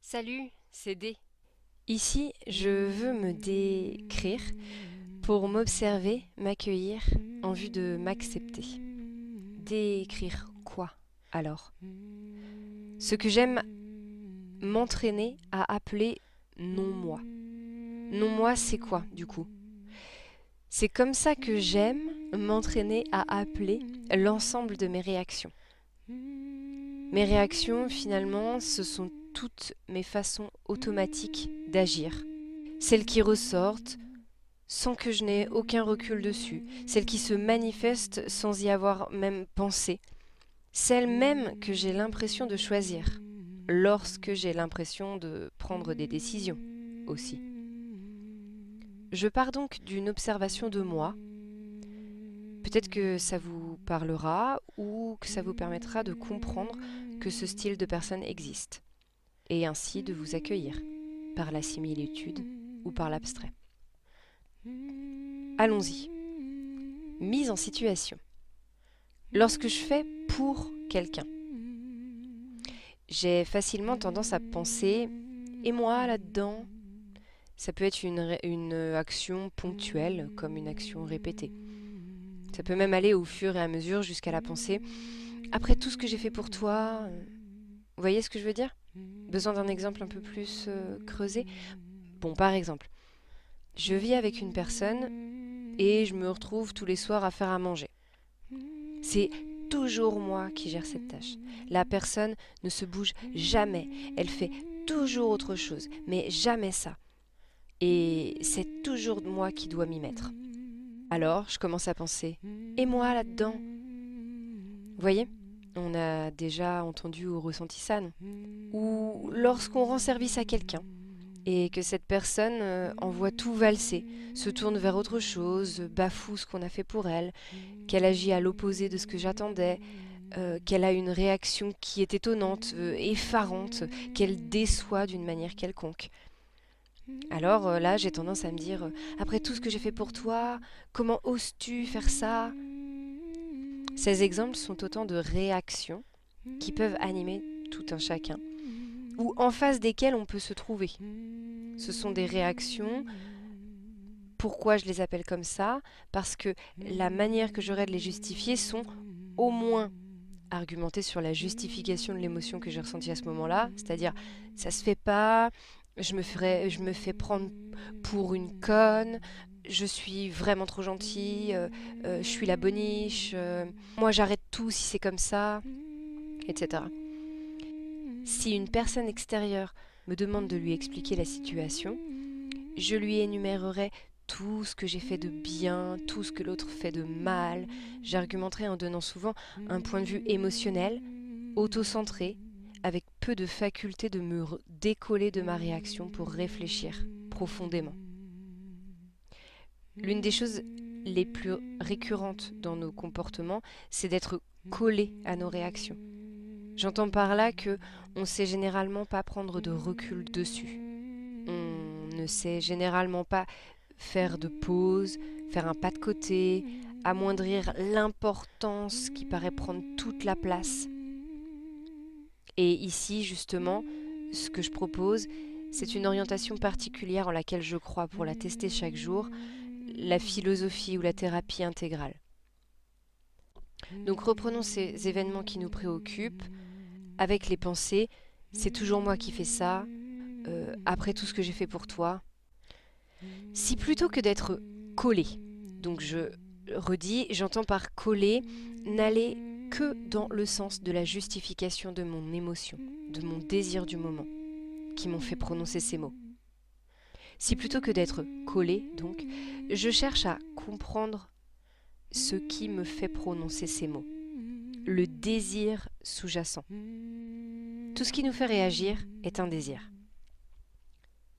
Salut, c'est D. Ici, je veux me décrire pour m'observer, m'accueillir en vue de m'accepter. Décrire quoi alors? Ce que j'aime m'entraîner à appeler non-moi. Non-moi, c'est quoi du coup? C'est comme ça que j'aime m'entraîner à appeler l'ensemble de mes réactions. Mes réactions, finalement, ce sont toutes mes façons automatiques d'agir. Celles qui ressortent sans que je n'ai aucun recul dessus, celles qui se manifestent sans y avoir même pensé, celles même que j'ai l'impression de choisir, lorsque j'ai l'impression de prendre des décisions aussi. Je pars donc d'une observation de moi. Peut-être que ça vous parlera ou que ça vous permettra de comprendre que ce style de personne existe, et ainsi de vous accueillir, par la similitude ou par l'abstrait. Allons-y. Mise en situation. Lorsque je fais pour quelqu'un, j'ai facilement tendance à penser « et moi là-dedans ?» Ça peut être une action ponctuelle, comme une action répétée. Ça peut même aller au fur et à mesure jusqu'à la pensée « après tout ce que j'ai fait pour toi ?» Vous voyez ce que je veux dire? Besoin d'un exemple un peu plus creusé? Bon, par exemple, je vis avec une personne et je me retrouve tous les soirs à faire à manger. C'est toujours moi qui gère cette tâche. La personne ne se bouge jamais. Elle fait toujours autre chose, mais jamais ça. Et c'est toujours moi qui dois m'y mettre. Alors, je commence à penser « et moi là-dedans ?» Vous voyez? On a déjà entendu ou ressenti ça, non? Ou lorsqu'on rend service à quelqu'un et que cette personne envoie tout valser, se tourne vers autre chose, bafoue ce qu'on a fait pour elle, qu'elle agit à l'opposé de ce que j'attendais, qu'elle a une réaction qui est étonnante, effarante, qu'elle déçoit d'une manière quelconque. Alors là, j'ai tendance à me dire, après tout ce que j'ai fait pour toi, comment oses-tu faire ça? Ces exemples sont autant de réactions qui peuvent animer tout un chacun, ou en face desquelles on peut se trouver. Ce sont des réactions. Pourquoi je les appelle comme ça? Parce que la manière que j'aurai de les justifier sont au moins argumentées sur la justification de l'émotion que j'ai ressentie à ce moment-là, c'est-à-dire ça se fait pas, je me fais prendre pour une conne, je suis vraiment trop gentille, je suis la boniche, moi j'arrête tout si c'est comme ça, etc. Si une personne extérieure me demande de lui expliquer la situation, je lui énumérerai tout ce que j'ai fait de bien, tout ce que l'autre fait de mal. J'argumenterai en donnant souvent un point de vue émotionnel, auto-centré, avec peu de faculté de me décoller de ma réaction pour réfléchir profondément. L'une des choses les plus récurrentes dans nos comportements, c'est d'être collé à nos réactions. J'entends par là que on ne sait généralement pas prendre de recul dessus. On ne sait généralement pas faire de pause, faire un pas de côté, amoindrir l'importance qui paraît prendre toute la place. Et ici, justement, ce que je propose, c'est une orientation particulière en laquelle je crois pour la tester chaque jour, la philosophie ou la thérapie intégrale. Donc reprenons ces événements qui nous préoccupent, avec les pensées, c'est toujours moi qui fais ça, après tout ce que j'ai fait pour toi. Si plutôt que d'être collé, donc je redis, j'entends par coller, n'aller que dans le sens de la justification de mon émotion, de mon désir du moment, qui m'ont fait prononcer ces mots. Si plutôt que d'être collé, donc, je cherche à comprendre ce qui me fait prononcer ces mots, le désir sous-jacent. Tout ce qui nous fait réagir est un désir.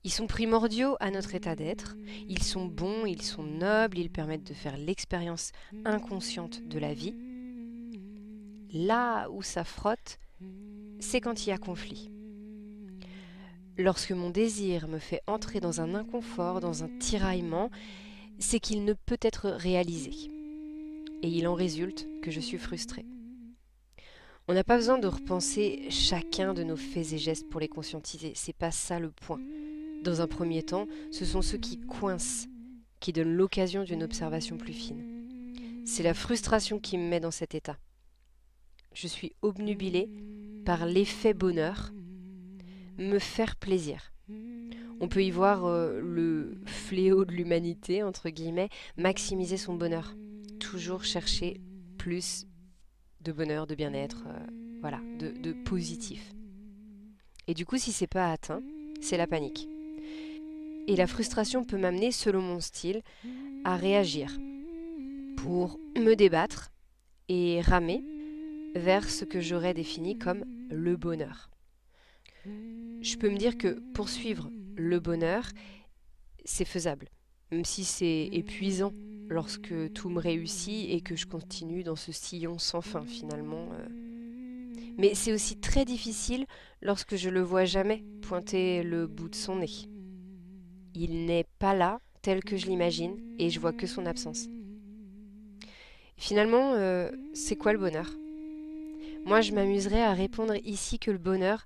Ils sont primordiaux à notre état d'être, ils sont bons, ils sont nobles, ils permettent de faire l'expérience inconsciente de la vie. Là où ça frotte, c'est quand il y a conflit. Lorsque mon désir me fait entrer dans un inconfort, dans un tiraillement, c'est qu'il ne peut être réalisé. Et il en résulte que je suis frustrée. On n'a pas besoin de repenser chacun de nos faits et gestes pour les conscientiser, c'est pas ça le point. Dans un premier temps, ce sont ceux qui coincent, qui donnent l'occasion d'une observation plus fine. C'est la frustration qui me met dans cet état. Je suis obnubilée par l'effet bonheur, me faire plaisir. On peut y voir le fléau de l'humanité, entre guillemets, maximiser son bonheur. Toujours chercher plus de bonheur, de bien-être, voilà, de positif. Et du coup, si c'est pas atteint, c'est la panique. Et la frustration peut m'amener, selon mon style, à réagir pour me débattre et ramer vers ce que j'aurais défini comme le bonheur. Je peux me dire que poursuivre le bonheur, c'est faisable, même si c'est épuisant lorsque tout me réussit et que je continue dans ce sillon sans fin finalement. Mais c'est aussi très difficile lorsque je le vois jamais pointer le bout de son nez. Il n'est pas là tel que je l'imagine et je vois que son absence. Finalement, c'est quoi le bonheur ? Moi, je m'amuserais à répondre ici que le bonheur,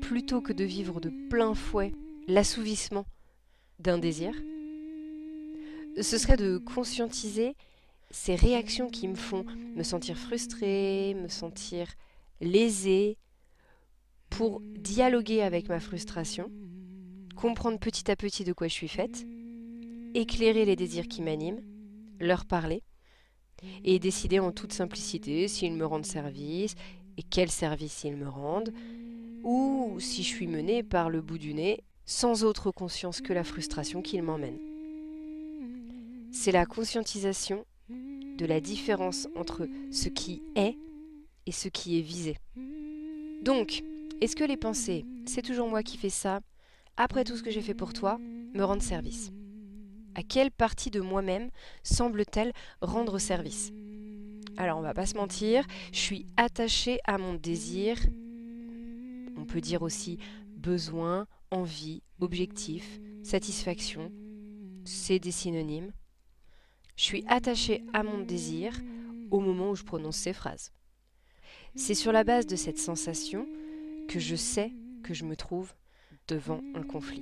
plutôt que de vivre de plein fouet l'assouvissement d'un désir, ce serait de conscientiser ces réactions qui me font me sentir frustrée, me sentir lésée, pour dialoguer avec ma frustration, comprendre petit à petit de quoi je suis faite, éclairer les désirs qui m'animent, leur parler, et décider en toute simplicité s'ils me rendent service, et quel service ils me rendent, ou si je suis menée par le bout du nez, sans autre conscience que la frustration qu'ils m'emmènent. C'est la conscientisation de la différence entre ce qui est et ce qui est visé. Donc, est-ce que les pensées, c'est toujours moi qui fais ça, après tout ce que j'ai fait pour toi, me rendent service ? À quelle partie de moi-même semble-t-elle rendre service ? Alors, on va pas se mentir, je suis attachée à mon désir, on peut dire aussi besoin, envie, objectif, satisfaction, c'est des synonymes. Je suis attachée à mon désir au moment où je prononce ces phrases. C'est sur la base de cette sensation que je sais que je me trouve devant un conflit.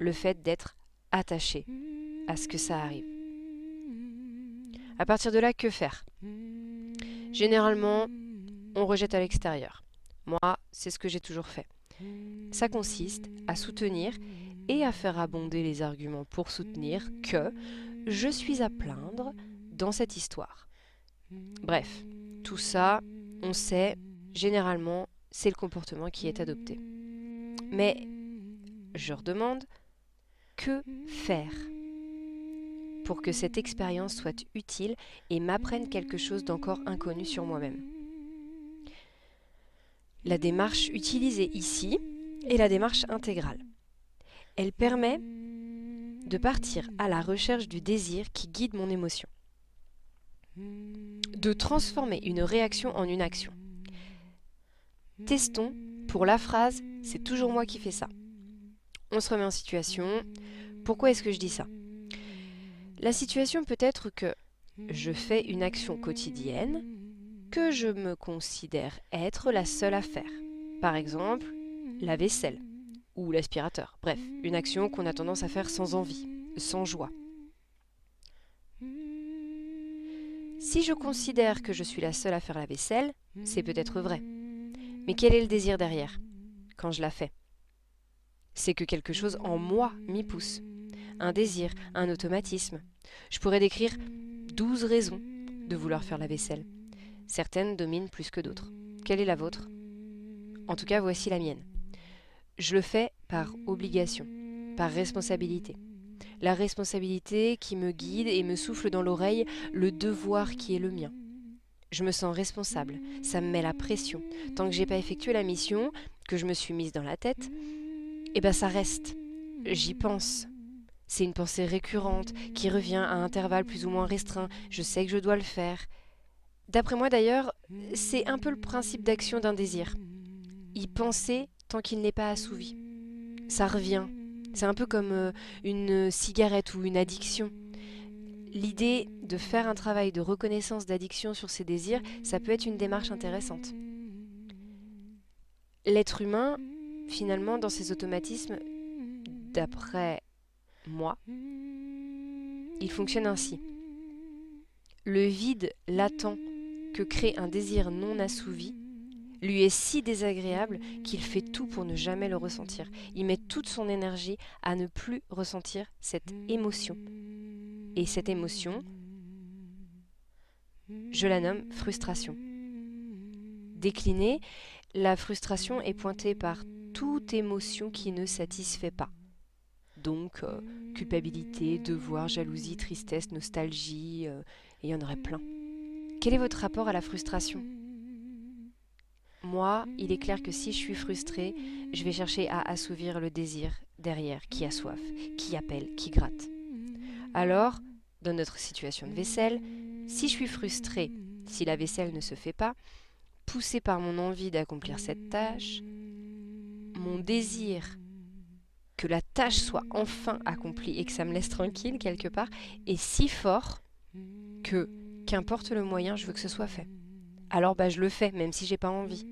Le fait d'être attaché à ce que ça arrive. À partir de là, que faire ? Généralement, on rejette à l'extérieur. Moi, c'est ce que j'ai toujours fait. Ça consiste à soutenir et à faire abonder les arguments pour soutenir que je suis à plaindre dans cette histoire. Bref, tout ça, on sait, généralement, c'est le comportement qui est adopté. Mais je redemande, que faire pour que cette expérience soit utile et m'apprenne quelque chose d'encore inconnu sur moi-même ? La démarche utilisée ici est la démarche intégrale. Elle permet de partir à la recherche du désir qui guide mon émotion, de transformer une réaction en une action. Testons pour la phrase « c'est toujours moi qui fais ça ». On se remet en situation. Pourquoi est-ce que je dis ça ? La situation peut être que je fais une action quotidienne que je me considère être la seule à faire. Par exemple, la vaisselle ou l'aspirateur. Bref, une action qu'on a tendance à faire sans envie, sans joie. Si je considère que je suis la seule à faire la vaisselle, c'est peut-être vrai. Mais quel est le désir derrière quand je la fais ? C'est que quelque chose en moi m'y pousse. Un désir, un automatisme. Je pourrais décrire 12 raisons de vouloir faire la vaisselle. Certaines dominent plus que d'autres. Quelle est la vôtre ? En tout cas, voici la mienne. Je le fais par obligation, par responsabilité. La responsabilité qui me guide et me souffle dans l'oreille le devoir qui est le mien. Je me sens responsable, ça me met la pression. Tant que j'ai pas effectué la mission que je me suis mise dans la tête, ça reste. J'y pense. C'est une pensée récurrente qui revient à intervalles plus ou moins restreints. Je sais que je dois le faire. D'après moi d'ailleurs, c'est un peu le principe d'action d'un désir. Y penser tant qu'il n'est pas assouvi. Ça revient. C'est un peu comme une cigarette ou une addiction. l'idée de faire un travail de reconnaissance d'addiction sur ses désirs, ça peut être une démarche intéressante. L'être humain, finalement, dans ses automatismes, d'après moi, il fonctionne ainsi. Le vide latent que crée un désir non assouvi lui est si désagréable qu'il fait tout pour ne jamais le ressentir. Il met toute son énergie à ne plus ressentir cette émotion. Et cette émotion, je la nomme frustration. Déclinée, la frustration est pointée par toute émotion qui ne satisfait pas. Donc, culpabilité, devoir, jalousie, tristesse, nostalgie, et il y en aurait plein. Quel est votre rapport à la frustration ? Moi, il est clair que si je suis frustrée, je vais chercher à assouvir le désir derrière, qui a soif, qui appelle, qui gratte. Alors, dans notre situation de vaisselle, si je suis frustrée, si la vaisselle ne se fait pas, poussée par mon envie d'accomplir cette tâche, mon désir que la tâche soit enfin accomplie et que ça me laisse tranquille quelque part, est si fort que, qu'importe le moyen, je veux que ce soit fait. Alors je le fais, même si j'ai pas envie.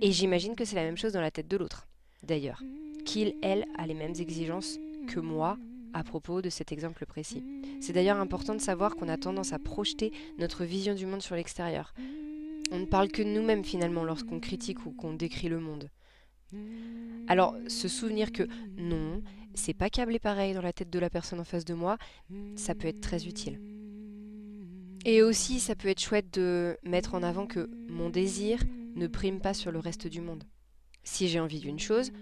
Et j'imagine que c'est la même chose dans la tête de l'autre, d'ailleurs, qu'il, elle, a les mêmes exigences que moi à propos de cet exemple précis. C'est d'ailleurs important de savoir qu'on a tendance à projeter notre vision du monde sur l'extérieur. On ne parle que de nous-mêmes finalement lorsqu'on critique ou qu'on décrit le monde. Alors, se souvenir que non, c'est pas câblé pareil dans la tête de la personne en face de moi, ça peut être très utile. Et aussi, ça peut être chouette de mettre en avant que mon désir ne prime pas sur le reste du monde. Si j'ai envie d'une chose,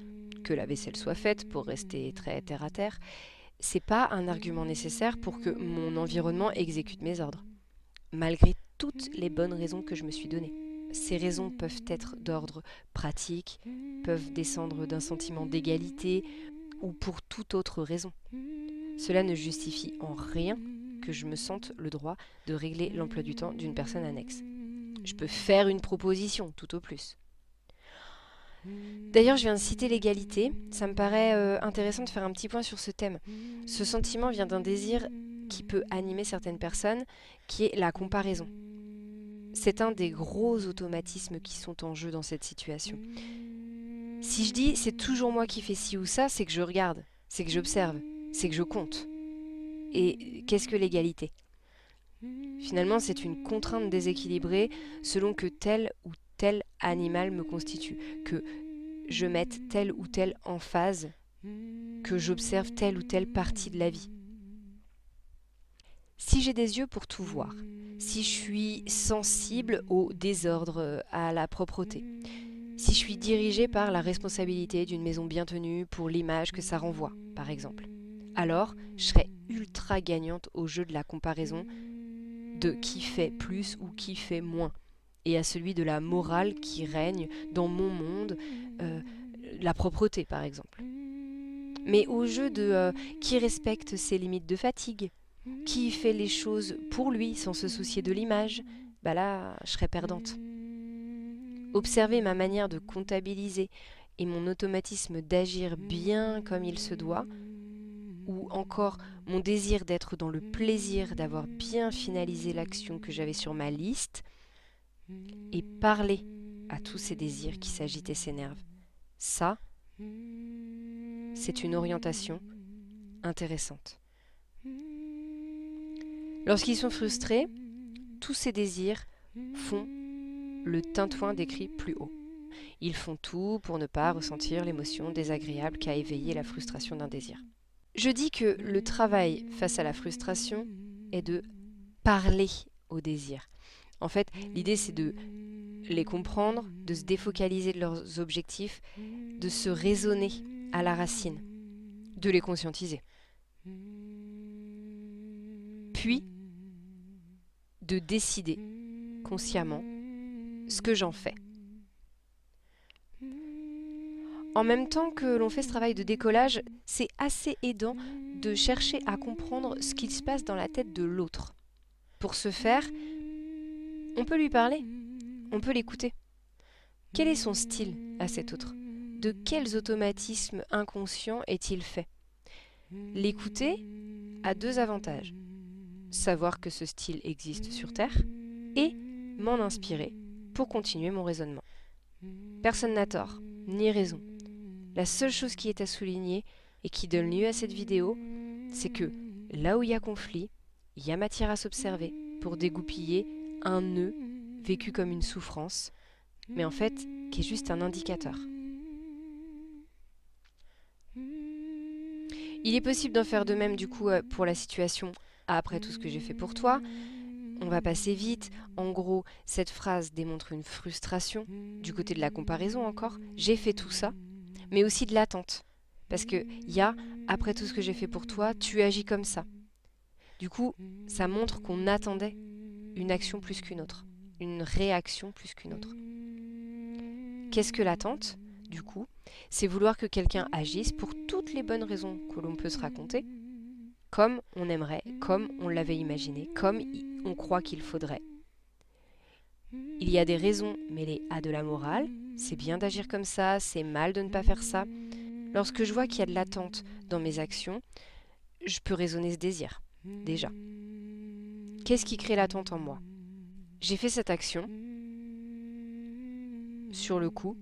que la vaisselle soit faite pour rester très terre à terre, c'est pas un argument nécessaire pour que mon environnement exécute mes ordres, malgré toutes les bonnes raisons que je me suis données. Ces raisons peuvent être d'ordre pratique, peuvent descendre d'un sentiment d'égalité ou pour toute autre raison. Cela ne justifie en rien que je me sente le droit de régler l'emploi du temps d'une personne annexe. Je peux faire une proposition, tout au plus. D'ailleurs, je viens de citer l'égalité. Ça me paraît intéressant de faire un petit point sur ce thème. Ce sentiment vient d'un désir qui peut animer certaines personnes, qui est la comparaison. C'est un des gros automatismes qui sont en jeu dans cette situation. Si je dis c'est toujours moi qui fais ci ou ça, c'est que je regarde, c'est que j'observe, c'est que je compte. Et qu'est-ce que l'égalité ? Finalement, c'est une contrainte déséquilibrée selon que tel ou tel animal me constitue, que je mette tel ou tel en phase, que j'observe telle ou telle partie de la vie. Si j'ai des yeux pour tout voir, si je suis sensible au désordre, à la propreté, si je suis dirigée par la responsabilité d'une maison bien tenue pour l'image que ça renvoie, par exemple, alors je serai ultra gagnante au jeu de la comparaison de qui fait plus ou qui fait moins, et à celui de la morale qui règne dans mon monde, la propreté par exemple. Mais au jeu de qui respecte ses limites de fatigue, qui fait les choses pour lui sans se soucier de l'image, là, je serais perdante. Observer ma manière de comptabiliser et mon automatisme d'agir bien comme il se doit, ou encore mon désir d'être dans le plaisir d'avoir bien finalisé l'action que j'avais sur ma liste, et parler à tous ces désirs qui s'agitent et s'énervent. Ça, c'est une orientation intéressante. Lorsqu'ils sont frustrés, tous ces désirs font le tintouin décrit plus haut. Ils font tout pour ne pas ressentir l'émotion désagréable qu'a éveillé la frustration d'un désir. Je dis que le travail face à la frustration est de parler aux désirs. En fait, l'idée c'est de les comprendre, de se défocaliser de leurs objectifs, de se raisonner à la racine, de les conscientiser. Puis, de décider consciemment ce que j'en fais. En même temps que l'on fait ce travail de décollage, c'est assez aidant de chercher à comprendre ce qu'il se passe dans la tête de l'autre. Pour ce faire, on peut lui parler, on peut l'écouter. Quel est son style à cet autre ? De quels automatismes inconscients est-il fait ? L'écouter a deux avantages. Savoir que ce style existe sur Terre et m'en inspirer pour continuer mon raisonnement. Personne n'a tort, ni raison. La seule chose qui est à souligner et qui donne lieu à cette vidéo, c'est que là où il y a conflit, il y a matière à s'observer pour dégoupiller un nœud vécu comme une souffrance, mais en fait qui est juste un indicateur. Il est possible d'en faire de même du coup pour la situation après tout ce que j'ai fait pour toi. On va passer vite. En gros, cette phrase démontre une frustration, du côté de la comparaison encore. J'ai fait tout ça, mais aussi de l'attente. Parce qu'il y a, après tout ce que j'ai fait pour toi, tu agis comme ça. Du coup, ça montre qu'on attendait une action plus qu'une autre, une réaction plus qu'une autre. Qu'est-ce que l'attente, du coup? C'est vouloir que quelqu'un agisse pour toutes les bonnes raisons que l'on peut se raconter, comme on aimerait, comme on l'avait imaginé, comme on croit qu'il faudrait. Il y a des raisons mêlées à de la morale, c'est bien d'agir comme ça, c'est mal de ne pas faire ça. Lorsque je vois qu'il y a de l'attente dans mes actions, je peux raisonner ce désir, déjà. Qu'est-ce qui crée l'attente en moi? J'ai fait cette action, sur le coup,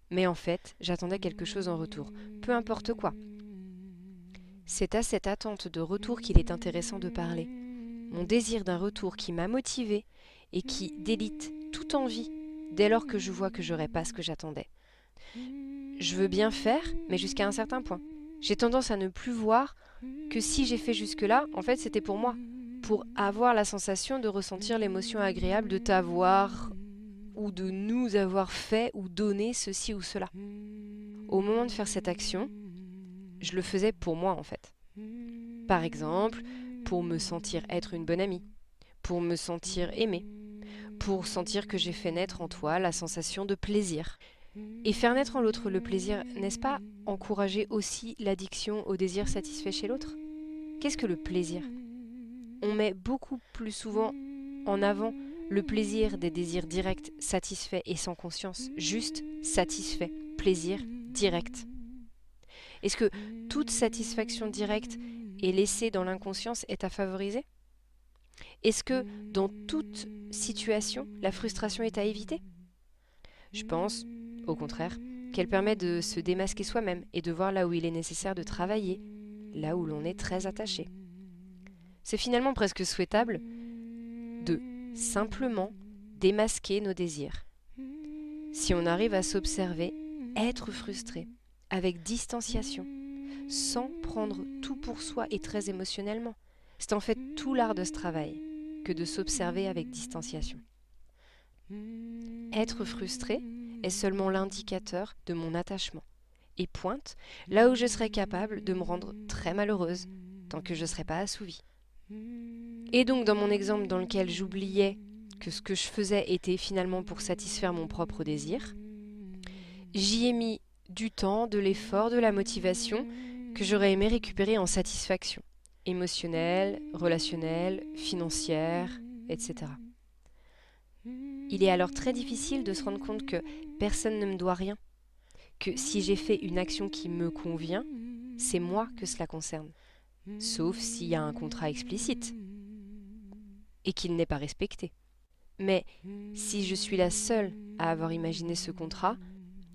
mais en fait, j'attendais quelque chose en retour, peu importe quoi. C'est à cette attente de retour qu'il est intéressant de parler. Mon désir d'un retour qui m'a motivée et qui délite toute envie dès lors que je vois que j'aurai pas ce que j'attendais. Je veux bien faire, mais jusqu'à un certain point. J'ai tendance à ne plus voir que si j'ai fait jusque-là, en fait c'était pour moi, pour avoir la sensation de ressentir l'émotion agréable de t'avoir ou de nous avoir fait ou donné ceci ou cela. Au moment de faire cette action, je le faisais pour moi en fait. Par exemple, pour me sentir être une bonne amie, pour me sentir aimée, pour sentir que j'ai fait naître en toi la sensation de plaisir. Et faire naître en l'autre le plaisir, n'est-ce pas encourager aussi l'addiction au désir satisfait chez l'autre? Qu'est-ce que le plaisir? On met beaucoup plus souvent en avant le plaisir des désirs directs, satisfaits et sans conscience, juste satisfait, plaisir direct. Est-ce que toute satisfaction directe et laissée dans l'inconscience est à favoriser? Est-ce que dans toute situation, la frustration est à éviter? Je pense, au contraire, qu'elle permet de se démasquer soi-même et de voir là où il est nécessaire de travailler, là où l'on est très attaché. C'est finalement presque souhaitable de simplement démasquer nos désirs. Si on arrive à s'observer, être frustré, avec distanciation, sans prendre tout pour soi et très émotionnellement. C'est en fait tout l'art de ce travail que de s'observer avec distanciation. Être frustré est seulement l'indicateur de mon attachement et pointe là où je serais capable de me rendre très malheureuse tant que je ne serais pas assouvie. Et donc dans mon exemple dans lequel j'oubliais que ce que je faisais était finalement pour satisfaire mon propre désir, j'y ai mis du temps, de l'effort, de la motivation que j'aurais aimé récupérer en satisfaction émotionnelle, relationnelle, financière, etc. Il est alors très difficile de se rendre compte que personne ne me doit rien, que si j'ai fait une action qui me convient, c'est moi que cela concerne, sauf s'il y a un contrat explicite et qu'il n'est pas respecté. Mais si je suis la seule à avoir imaginé ce contrat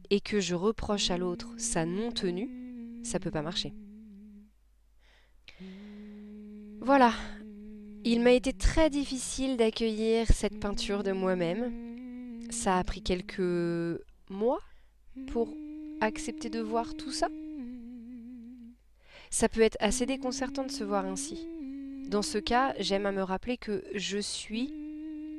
et que je reproche à l'autre sa non-tenue, ça peut pas marcher. Voilà, il m'a été très difficile d'accueillir cette peinture de moi-même. Ça a pris quelques mois pour accepter de voir tout ça. Ça peut être assez déconcertant de se voir ainsi. Dans ce cas, j'aime à me rappeler que je suis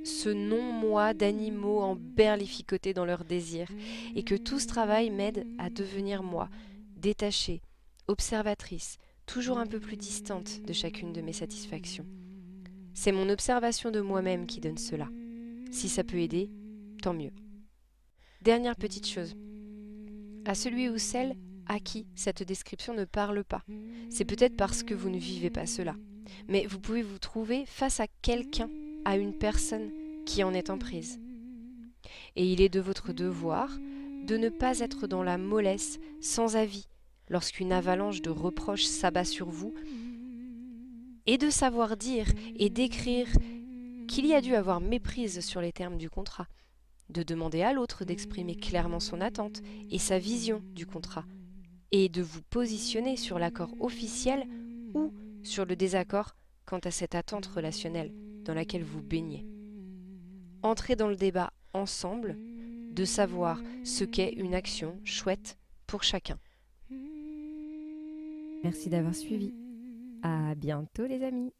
ce non-moi d'animaux emberlificotés dans leurs désirs et que tout ce travail m'aide à devenir moi, détachée, observatrice, toujours un peu plus distante de chacune de mes satisfactions. C'est mon observation de moi-même qui donne cela. Si ça peut aider, tant mieux. Dernière petite chose. À celui ou celle à qui cette description ne parle pas, c'est peut-être parce que vous ne vivez pas cela. Mais vous pouvez vous trouver face à quelqu'un, à une personne qui en est en prise. Et il est de votre devoir de ne pas être dans la mollesse, sans avis, lorsqu'une avalanche de reproches s'abat sur vous, et de savoir dire et d'écrire qu'il y a dû avoir méprise sur les termes du contrat, de demander à l'autre d'exprimer clairement son attente et sa vision du contrat, et de vous positionner sur l'accord officiel ou sur le désaccord quant à cette attente relationnelle dans laquelle vous baignez. Entrez dans le débat ensemble de savoir ce qu'est une action chouette pour chacun. Merci d'avoir suivi. À bientôt les amis.